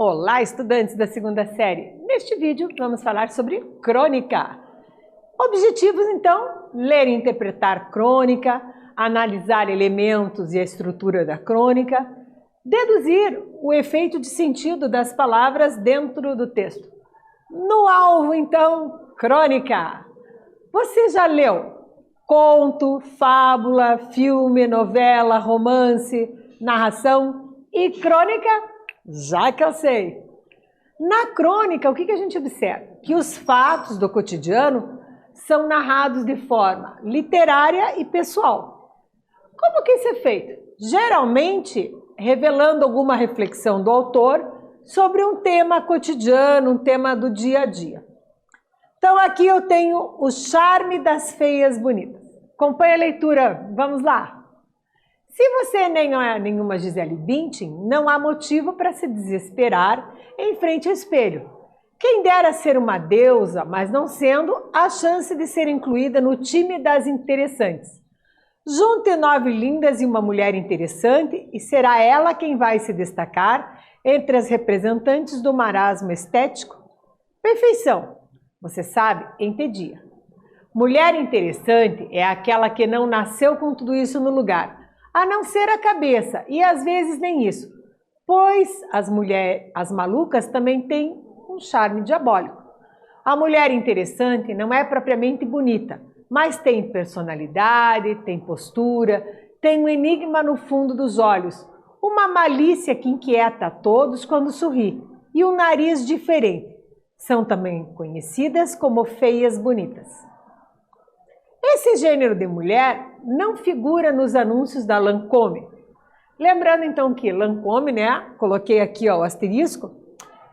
Olá, estudantes da segunda série! Neste vídeo vamos falar sobre crônica. Objetivos, então, ler e interpretar crônica, analisar elementos e a estrutura da crônica, deduzir o efeito de sentido das palavras dentro do texto. No alvo, então, crônica. Você já leu conto, fábula, filme, novela, romance, narração e crônica? Já que eu sei. Na crônica, o que a gente observa? Que os fatos do cotidiano são narrados de forma literária e pessoal. Como que isso é feito? Geralmente, revelando alguma reflexão do autor sobre um tema cotidiano, um tema do dia a dia. Então, aqui eu tenho o charme das feias bonitas. Acompanhe a leitura, vamos lá. Se você nem é nenhuma Gisele Bündchen, não há motivo para se desesperar em frente ao espelho. Quem dera ser uma deusa, mas não sendo, a chance de ser incluída no time das interessantes. Junte 9 lindas e uma mulher interessante e será ela quem vai se destacar entre as representantes do marasmo estético. Perfeição, você sabe, entedia. Mulher interessante é aquela que não nasceu com tudo isso no lugar, a não ser a cabeça, e às vezes nem isso, pois as malucas também têm um charme diabólico. A mulher interessante não é propriamente bonita, mas tem personalidade, tem postura, tem um enigma no fundo dos olhos, uma malícia que inquieta a todos quando sorri, e um nariz diferente. São também conhecidas como feias bonitas. Esse gênero de mulher não figura nos anúncios da Lancôme. Lembrando então que Lancôme, né, coloquei aqui ó, o asterisco,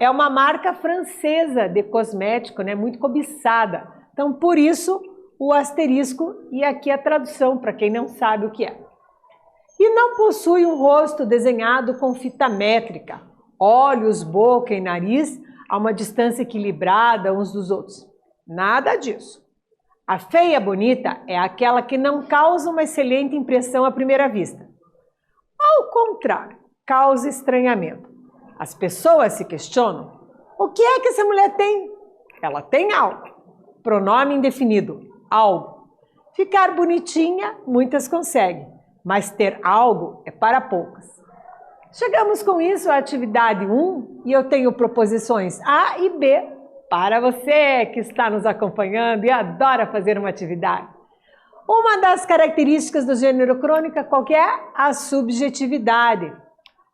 é uma marca francesa de cosmético, né, muito cobiçada. Então por isso o asterisco e aqui a tradução para quem não sabe o que é. E não possui um rosto desenhado com fita métrica, olhos, boca e nariz a uma distância equilibrada uns dos outros. Nada disso. A feia bonita é aquela que não causa uma excelente impressão à primeira vista. Ao contrário, causa estranhamento. As pessoas se questionam: o que é que essa mulher tem? Ela tem algo. Pronome indefinido, algo. Ficar bonitinha, muitas conseguem, mas ter algo é para poucas. Chegamos com isso à atividade 1 e eu tenho proposições A e B para você que está nos acompanhando e adora fazer uma atividade. Uma das características do gênero crônica qual que é? A subjetividade.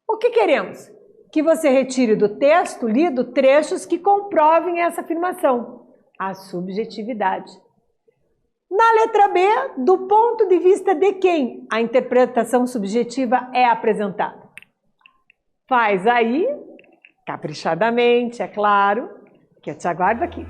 O que queremos? Que você retire do texto lido trechos que comprovem essa afirmação. A subjetividade. Na letra B, do ponto de vista de quem a interpretação subjetiva é apresentada. Faz aí, caprichadamente, é claro, que eu te aguardo aqui.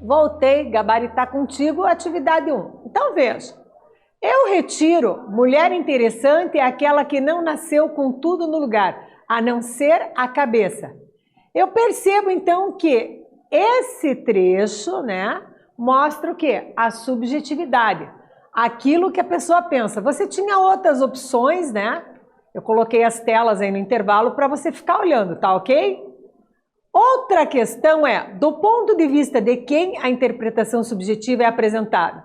Voltei, gabaritar contigo, atividade 1. Então veja, eu retiro, mulher interessante é aquela que não nasceu com tudo no lugar, a não ser a cabeça. Eu percebo então que esse trecho, né, mostra o quê? A subjetividade, aquilo que a pessoa pensa. Você tinha outras opções, né? Eu coloquei as telas aí no intervalo para você ficar olhando, tá ok? Outra questão é, do ponto de vista de quem a interpretação subjetiva é apresentada?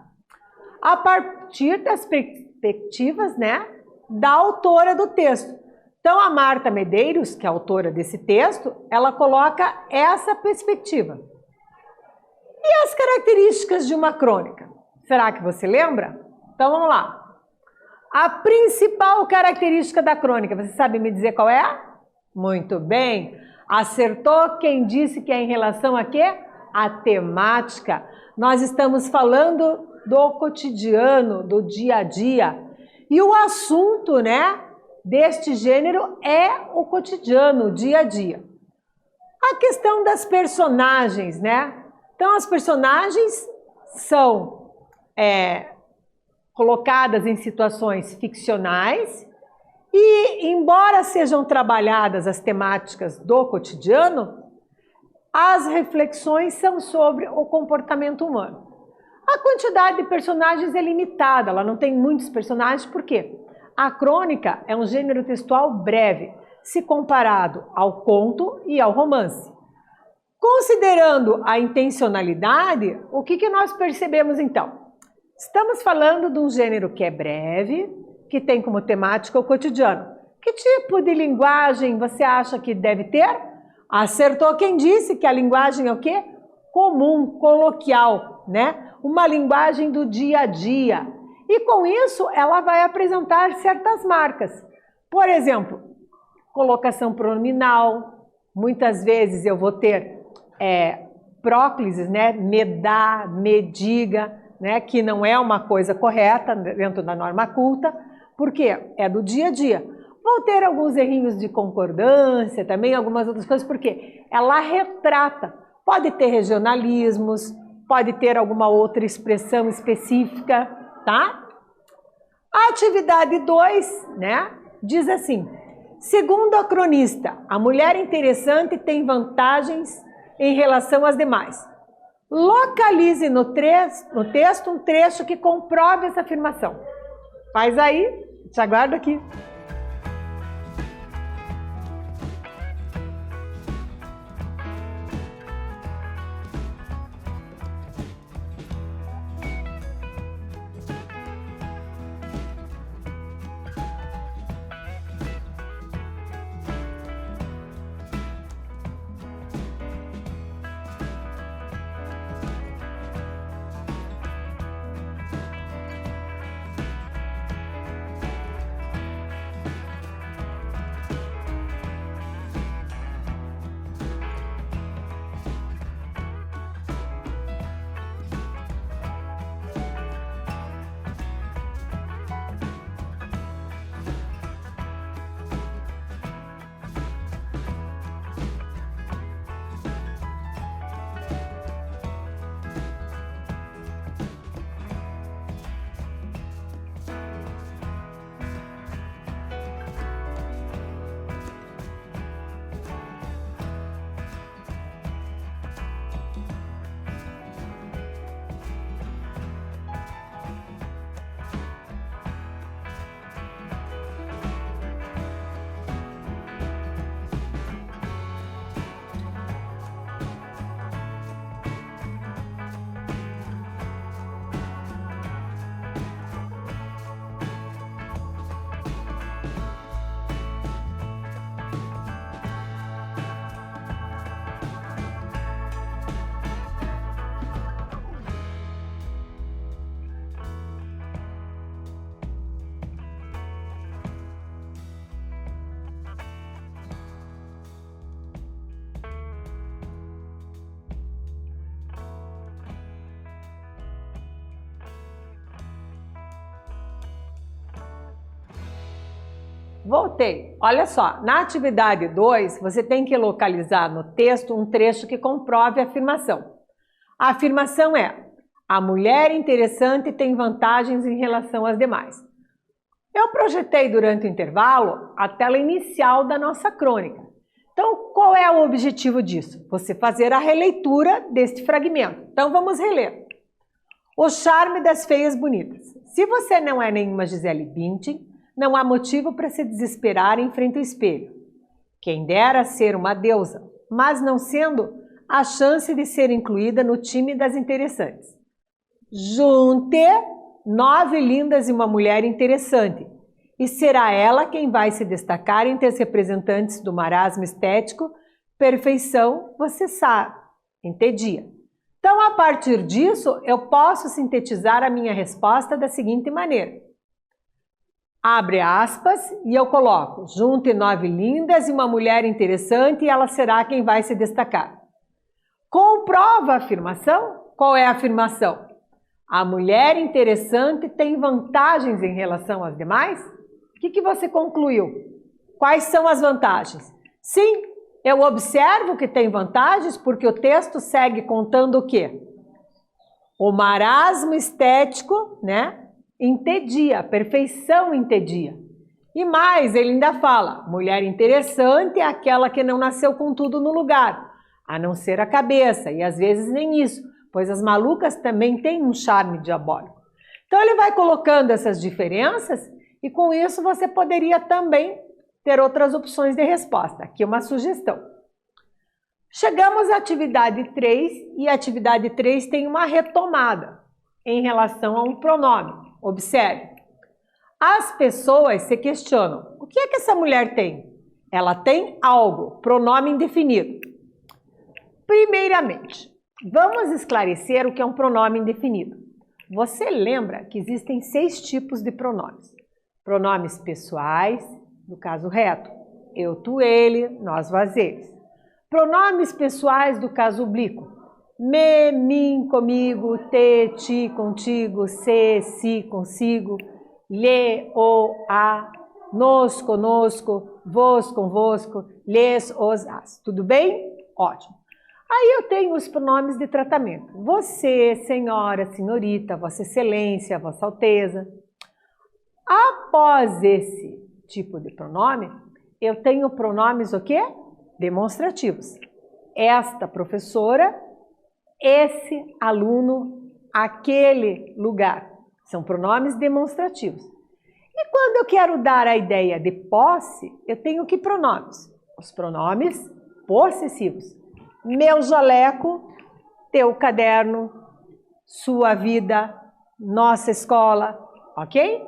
A partir das perspectivas, né, da autora do texto. Então, a Marta Medeiros, que é a autora desse texto, ela coloca essa perspectiva. E as características de uma crônica? Será que você lembra? Então, vamos lá. A principal característica da crônica, você sabe me dizer qual é? Muito bem. Acertou quem disse que é em relação a quê? A temática. Nós estamos falando do cotidiano, do dia a dia. E o assunto, né, deste gênero é o cotidiano, o dia a dia. A questão das personagens, né? Então, as personagens são colocadas em situações ficcionais e, embora sejam trabalhadas as temáticas do cotidiano, as reflexões são sobre o comportamento humano. A quantidade de personagens é limitada, ela não tem muitos personagens, por quê? A crônica é um gênero textual breve, se comparado ao conto e ao romance. Considerando a intencionalidade, o que nós percebemos então? Estamos falando de um gênero que é breve, que tem como temática o cotidiano. Que tipo de linguagem você acha que deve ter? Acertou quem disse que a linguagem é o quê? Comum, coloquial, né? Uma linguagem do dia a dia. E com isso, ela vai apresentar certas marcas. Por exemplo, colocação pronominal. Muitas vezes eu vou ter próclises, né? Me dá, me diga, né? Que não é uma coisa correta dentro da norma culta, porque é do dia a dia. Vou ter alguns errinhos de concordância, também algumas outras coisas, porque ela retrata. Pode ter regionalismos, pode ter alguma outra expressão específica, tá? A atividade 2, né, diz assim: segundo a cronista, a mulher interessante tem vantagens em relação às demais. Localize no texto um trecho que comprove essa afirmação. Faz aí, te aguardo aqui. Voltei. Olha só, na atividade 2, você tem que localizar no texto um trecho que comprove a afirmação. A afirmação é: a mulher interessante tem vantagens em relação às demais. Eu projetei durante o intervalo a tela inicial da nossa crônica. Então, qual é o objetivo disso? Você fazer a releitura deste fragmento. Então, vamos reler. O charme das feias bonitas. Se você não é nenhuma Gisele Bündchen, não há motivo para se desesperar em frente ao espelho. Quem dera ser uma deusa, mas não sendo, a chance de ser incluída no time das interessantes. Junte 9 lindas e uma mulher interessante, e será ela quem vai se destacar entre as representantes do marasmo estético. Perfeição, você sabe, entedia. Então, a partir disso, eu posso sintetizar a minha resposta da seguinte maneira. Abre aspas e eu coloco: junte 9 lindas e uma mulher interessante e ela será quem vai se destacar. Comprova a afirmação? Qual é a afirmação? A mulher interessante tem vantagens em relação às demais? O que você concluiu? Quais são as vantagens? Sim, eu observo que tem vantagens porque o texto segue contando o quê? O marasmo estético, né? Entedia, perfeição entedia. E mais, ele ainda fala: mulher interessante é aquela que não nasceu com tudo no lugar, a não ser a cabeça, e às vezes nem isso, pois as malucas também têm um charme diabólico. Então ele vai colocando essas diferenças e com isso você poderia também ter outras opções de resposta. Aqui uma sugestão. Chegamos à atividade 3 e a atividade 3 tem uma retomada em relação a um pronome. Observe. As pessoas se questionam: o que é que essa mulher tem? Ela tem algo, pronome indefinido. Primeiramente, vamos esclarecer o que é um pronome indefinido. Você lembra que existem 6 tipos de pronomes. Pronomes pessoais, no caso reto, eu, tu, ele, nós, vós, eles. Pronomes pessoais do caso oblíquo: me, mim, comigo, te, ti, contigo, se, si, consigo, lhe, o, a, nos, conosco, vos, convosco, lhes, os, as. Tudo bem? Ótimo. Aí eu tenho os pronomes de tratamento: você, senhora, senhorita, vossa excelência, vossa alteza. Após esse tipo de pronome, eu tenho pronomes o quê? Demonstrativos. Esta professora, esse aluno, aquele lugar. São pronomes demonstrativos. E quando eu quero dar a ideia de posse, eu tenho que pronomes? Os pronomes possessivos. Meu jaleco, teu caderno, sua vida, nossa escola, ok?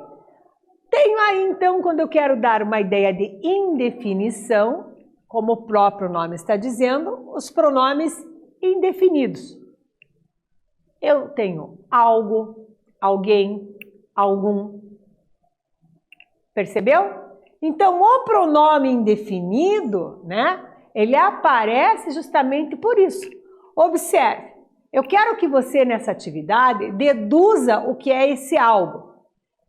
Tenho aí, então, quando eu quero dar uma ideia de indefinição, como o próprio nome está dizendo, os pronomes indefinidos. Eu tenho algo, alguém, algum. Percebeu? Então, o pronome indefinido, né, ele aparece justamente por isso. Observe, eu quero que você, nessa atividade, deduza o que é esse algo.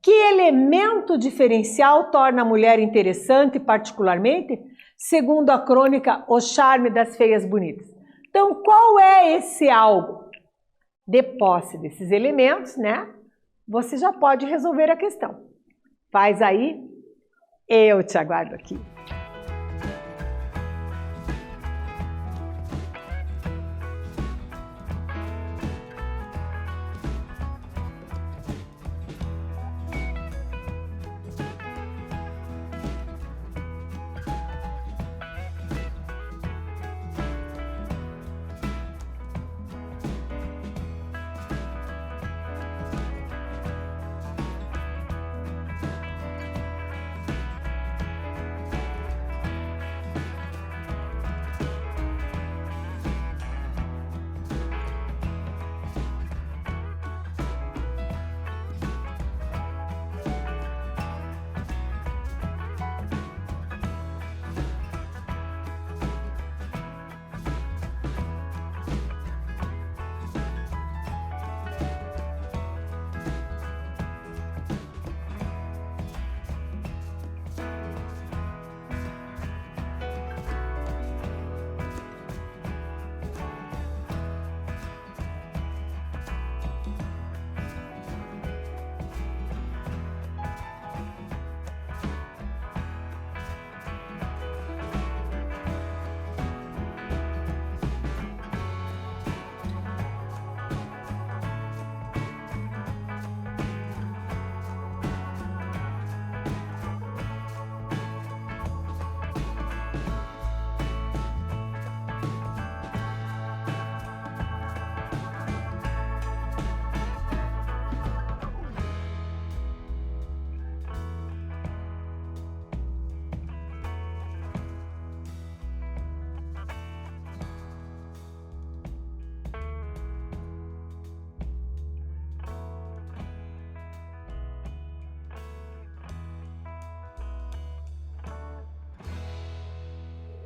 Que elemento diferencial torna a mulher interessante, particularmente, segundo a crônica O Charme das Feias Bonitas? Então, qual é esse algo? De posse desses elementos, né? Você já pode resolver a questão. Faz aí, eu te aguardo aqui.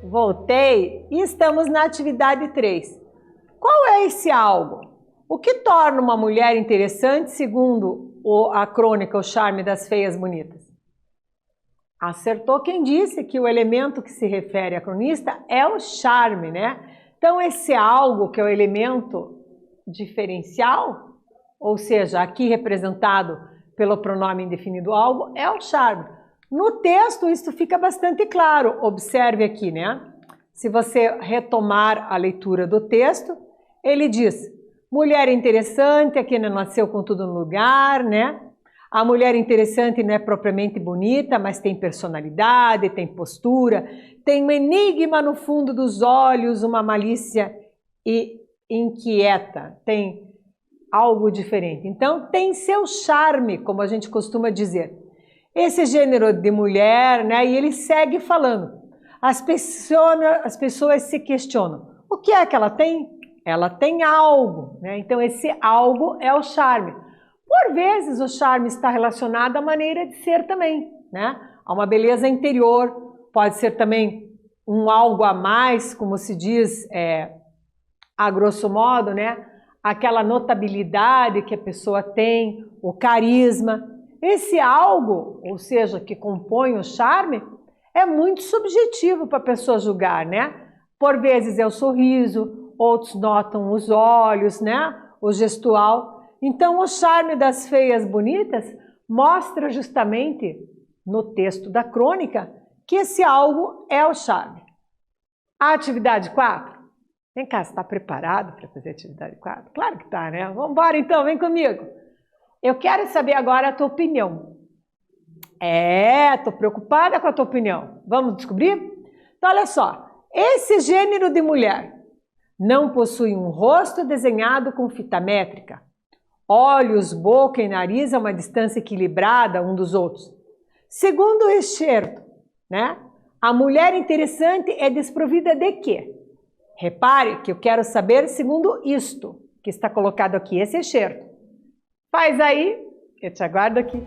Voltei e estamos na atividade 3. Qual é esse algo? O que torna uma mulher interessante segundo a crônica O Charme das Feias Bonitas? Acertou quem disse que o elemento que se refere à cronista é o charme, né? Então esse algo que é o elemento diferencial, ou seja, aqui representado pelo pronome indefinido algo, é o charme. No texto isso fica bastante claro, observe aqui, né? Se você retomar a leitura do texto, ele diz, mulher interessante, aqui não nasceu com tudo no lugar, né? A mulher interessante não é propriamente bonita, mas tem personalidade, tem postura, tem um enigma no fundo dos olhos, uma malícia e inquieta, tem algo diferente. Então, tem seu charme, como a gente costuma dizer. Esse gênero de mulher, né? E ele segue falando. As pessoas se questionam. O que é que ela tem? Ela tem algo, né? Então, esse algo é o charme. Por vezes, o charme está relacionado à maneira de ser também, né? A uma beleza interior, pode ser também um algo a mais, como se diz a grosso modo, né? Aquela notabilidade que a pessoa tem, o carisma. Esse algo, ou seja, que compõe o charme, é muito subjetivo para a pessoa julgar, né? Por vezes é o sorriso, outros notam os olhos, né? O gestual. Então, o charme das feias bonitas mostra justamente, no texto da crônica, que esse algo é o charme. A atividade 4. Vem cá, você está preparado para fazer a atividade 4? Claro que está, né? Vamos embora então, vem comigo. Eu quero saber agora a tua opinião. Estou preocupada com a tua opinião. Vamos descobrir? Então, olha só. Esse gênero de mulher não possui um rosto desenhado com fita métrica, olhos, boca e nariz a uma distância equilibrada um dos outros. Segundo o excerto, né? A mulher interessante é desprovida de quê? Repare que eu quero saber segundo isto que está colocado aqui, esse excerto. Faz aí, eu te aguardo aqui.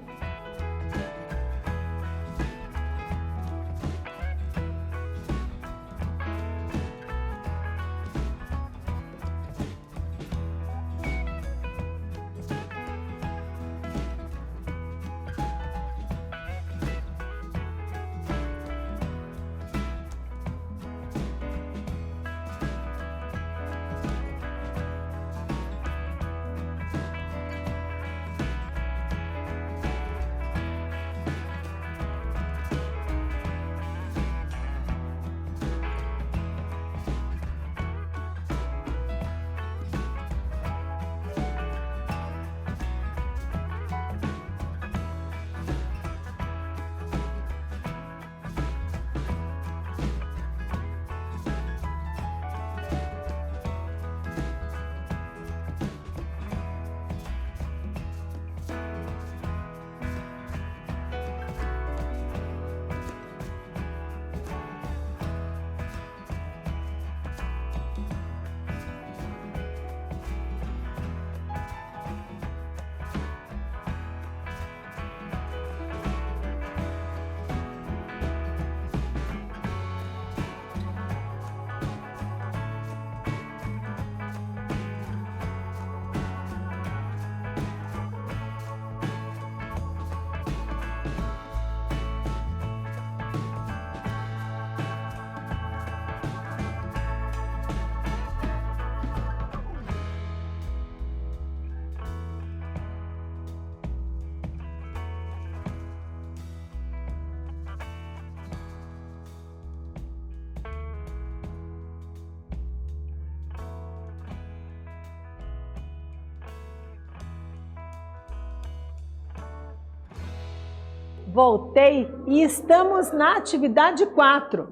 Voltei e estamos na atividade 4.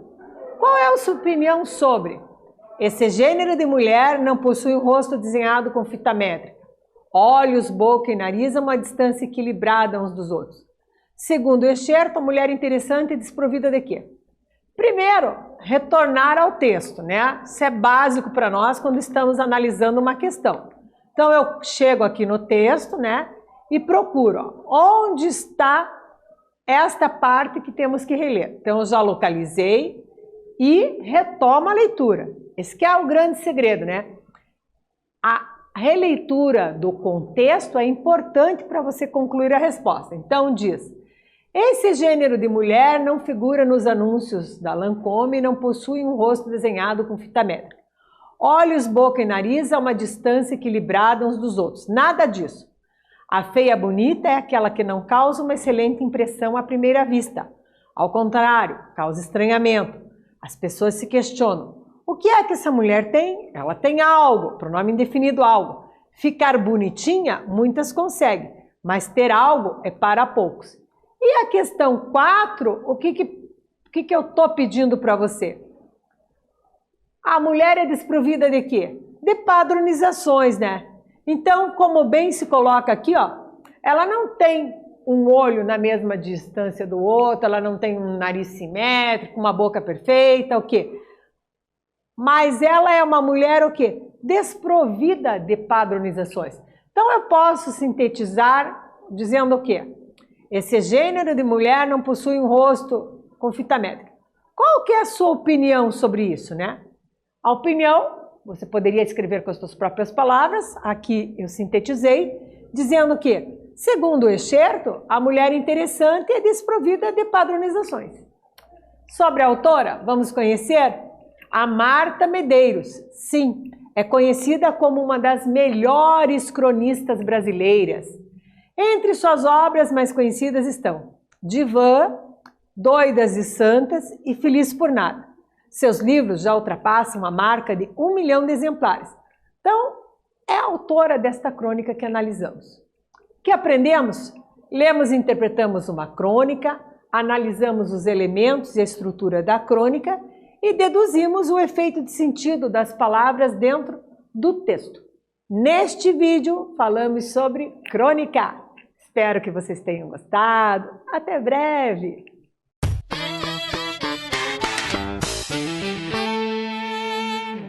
Qual é a sua opinião sobre? Esse gênero de mulher não possui um rosto desenhado com fita métrica. Olhos, boca e nariz a uma distância equilibrada uns dos outros. Segundo o excerto, a mulher interessante é desprovida de quê? Primeiro, retornar ao texto, né? Isso é básico para nós quando estamos analisando uma questão. Então, eu chego aqui no texto, né? E procuro, ó, onde está esta parte que temos que reler. Então, eu já localizei e retoma a leitura. Esse que é o grande segredo, né? A releitura do contexto é importante para você concluir a resposta. Então diz: esse gênero de mulher não figura nos anúncios da Lancôme e não possui um rosto desenhado com fita métrica. Olhos, boca e nariz a uma distância equilibrada uns dos outros. Nada disso. A feia bonita é aquela que não causa uma excelente impressão à primeira vista. Ao contrário, causa estranhamento. As pessoas se questionam: o que é que essa mulher tem? Ela tem algo, pronome indefinido algo. Ficar bonitinha, muitas conseguem, mas ter algo é para poucos. E a questão 4, o que eu estou pedindo para você? A mulher é desprovida de quê? De padronizações, né? Então, como bem se coloca aqui, ó, ela não tem um olho na mesma distância do outro, ela não tem um nariz simétrico, uma boca perfeita, o quê? Mas ela é uma mulher o quê? Desprovida de padronizações. Então eu posso sintetizar dizendo o quê? Esse gênero de mulher não possui um rosto com fita métrica. Qual que é a sua opinião sobre isso, né? A opinião, você poderia escrever com as suas próprias palavras, aqui eu sintetizei, dizendo que, segundo o excerto, a mulher interessante é desprovida de padronizações. Sobre a autora, vamos conhecer a Marta Medeiros. Sim, é conhecida como uma das melhores cronistas brasileiras. Entre suas obras mais conhecidas estão Divã, Doidas e Santas e Feliz por Nada. Seus livros já ultrapassam a marca de 1 milhão de exemplares. Então, é a autora desta crônica que analisamos. O que aprendemos? Lemos e interpretamos uma crônica, analisamos os elementos e a estrutura da crônica e deduzimos o efeito de sentido das palavras dentro do texto. Neste vídeo, falamos sobre crônica. Espero que vocês tenham gostado. Até breve!